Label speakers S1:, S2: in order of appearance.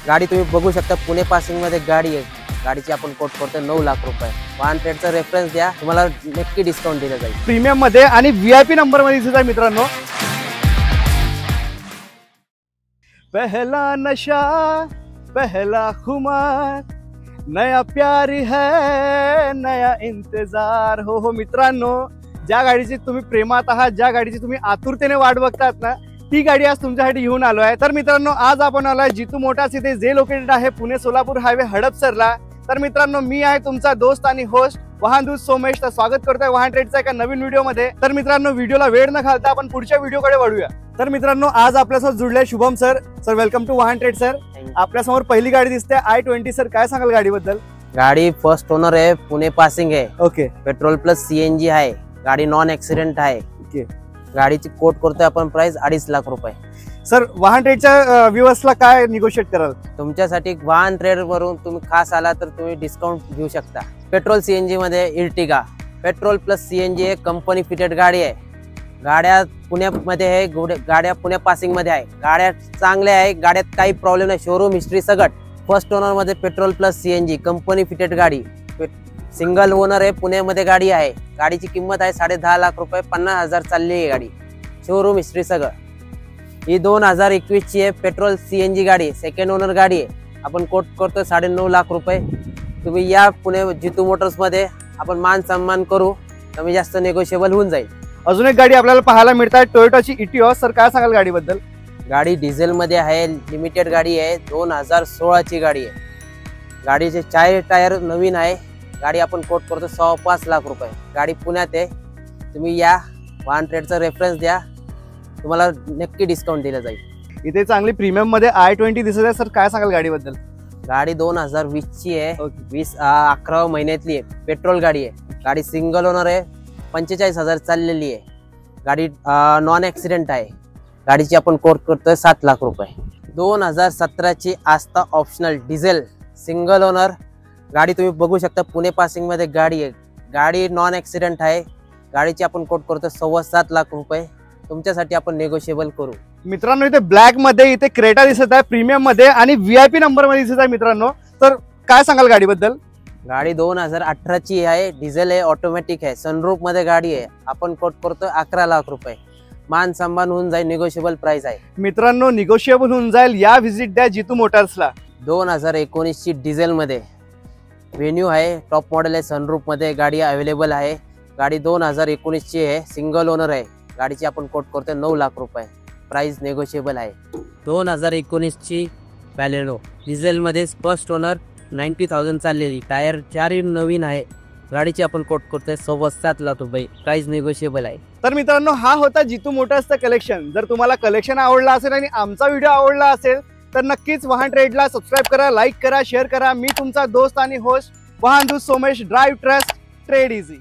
S1: गाडी तुम्ही बघू शकता, पुणे पासिंग मध्ये गाडी आहे। गाडीची आपण कोट करतो 9 लाख रुपये। वाहन ट्रेडचा रेफरन्स द्या, तुम्हाला नक्की डिस्काउंट दिला जाईल
S2: प्रीमियम मध्ये आणि व्हीआयपी नंबर मध्ये दिसत आहे मित्रांनो। पहला नशा पहला खुमार, नया प्यार है नया इंतजार। हो मित्रांनो, ज्या गाडीची तुम्ही प्रेमात आहात, ज्या गाडीची तुम्ही आतुरतेने वाट बघतात ना, ती गाडी आज तुमच्यासाठी घेऊन आलो आहे। तर मित्रांनो, आज आपण आलोय जितू मोटार्स इथे, जे लोकेटेड आहे पुणे सोलापूर हायवे हडपसरला। तर मित्रांनो, मी आहे तुमचा दोस्त आणि होस्ट वाहनदूत सोमेश। तर स्वागत करतोय वाहन ट्रेडच्या एका नवीन व्हिडिओ मध्ये। तर मित्रांनो, व्हिडिओला वेळ न घालता आपण पुढच्या व्हिडिओकडे वळूया। तर मित्रांनो, आज आपल्यासोबत जुळले Shubham sir. Sir welcome to Vahan trade sir. आपल्यासमोर पहिली गाडी दिसते i20। सर काय सांगाल गाडीबद्दल?
S1: गाडी फर्स्ट ओनर आहे, पुणे पासिंग आहे।
S2: ओके,
S1: पेट्रोल प्लस सीएनजी आहे। गाडी नॉन ऍक्सिडेंट आहे।
S2: ओके,
S1: गाडीची कोट करतोय आपण प्राइस 2.5 लाख रुपये।
S2: सर वाहन ट्रेडच्या व्ह्यूअर्सला काय निगोशिएट कराल?
S1: तुमच्यासाठी वाहन ट्रेड वरून तुम्ही खास आला तर तुम्ही डिस्काउंट घेऊ शकता। पेट्रोल सीएनजी मध्ये इर्टिगा पेट्रोल प्लस सीएनजी आहे, कंपनी फिटेड गाडी आहे। गाड्या पुण्यामध्ये आहे, गाड्या पुणे पासिंग मध्ये आहे। गाड्या चांगल्या आहे, गाड्यात काही प्रॉब्लेम नाही, शोरूम हिस्ट्री सगट। फर्स्ट ओनर मध्ये petrol plus CNG company fitted गाडी, सिंगल ओनर आहे, पुण्यामध्ये गाडी आहे। गाडीची किंमत आहे 10.5 लाख रुपये, 50,000 चालली आहे गाडी, शोरूम हिस्ट्री सगळं। ही 2021 ची आहे, पेट्रोल सीएनजी गाडी, सेकंड ओनर गाडी आहे। आपण कोट करतोय 9.5 लाख रुपये। तुम्ही या पुणे जितू मोटर्स मध्ये, आपण मान सन्मान करू, कमी जास्त नेगोशिएबल होऊन जाईल।
S2: अजून एक गाडी आपल्याला पाहायला मिळते, टोयोटाची इटिओस। सर काय सांगाल गाडीबद्दल?
S1: गाडी डिझेल मध्ये आहे, लिमिटेड गाडी आहे, 2016 ची गाडी आहे। गाडीचे 4 टायर नवीन आहे। गाडी आपण कोट करतो 5.25 लाख रुपये। गाडी पुण्यात आहे, तुम्ही या, वाहन ट्रेडचा रेफरन्स द्या, तुम्हाला नक्की डिस्काउंट दिला जाईल।
S2: इथे चांगली प्रीमियम मध्ये i20 दिसत आहे। सर काय सांगाल गाडीबद्दल?
S1: गाडी 2020 ची आहे, 11 महिन्यातली आहे, पेट्रोल गाडी आहे। गाडी सिंगल ओनर आहे, 45,000 चाललेली आहे। गाडी नॉन ऍक्सिडेंट आहे। गाडीची आपण कोट करतोय 7 लाख रुपये। 2017 ची आस्था ऑप्शनल डिझेल सिंगल ओनर गाडी, तुम्ही बघू शकता, पुणे पासिंग मध्ये गाडी आहे। गाडी नॉन ऍक्सिडेंट आहे। गाडीची आपण कोट करतो 7.25 लाख रुपये। तुमच्यासाठी आपण नेगोशिएबल करू।
S2: मित्रांनो, इथे ब्लॅक मध्ये इथे क्रेटा दिसत आहे प्रीमियम मध्ये आणि व्हीआयपी नंबर मध्ये दिसत आहे मित्रांनो। तर काय सांगाल गाडीबद्दल?
S1: गाडी 2018 ची आहे, डिझेल आहे, ऑटोमॅटिक आहे, सनरूफ मध्ये गाडी आहे। आपण कोट करतो 11 लाख रुपये। मान सन्मान होऊन जाईल, निगोशिएबल प्राइस आहे
S2: मित्रांनो, निगोशिएबल होऊन जाईल। या व्हिजिट द्या जितू मोटर्सला।
S1: 2019 ची डिझेल मध्ये व्हेन्यू आहे, टॉप मॉडेल आहे, सनरूफ मध्ये गाडी अवेलेबल आहे। गाडी 2019 ची आहे, सिंगल ओनर आहे। गाडीची आपण कोट करतो 9 लाख रुपये, प्राइस नेगोशिएबल आहे। 2019 ची बॅलेनो डिझेल मध्ये, फर्स्ट ओनर, 90,000 चाललेली, टायर 4 नवीन आहे। गाडीची आपण कोट करतोय 7.25 लाख रुपये, प्राइस नेगोशिएबल आहे।
S2: तर मित्रांनो, हा होता जितू मोटर्सचा कलेक्शन। जर तुम्हाला कलेक्शन आवडला असेल आणि आमचा व्हिडिओ आवडला असेल तर नक्कीच वाहन ट्रेडला सबस्क्राईब करा, लाईक करा, शेअर करा। मी तुमचा दोस्त आणि host Vahandoot Somesh. Drive trust, trade easy.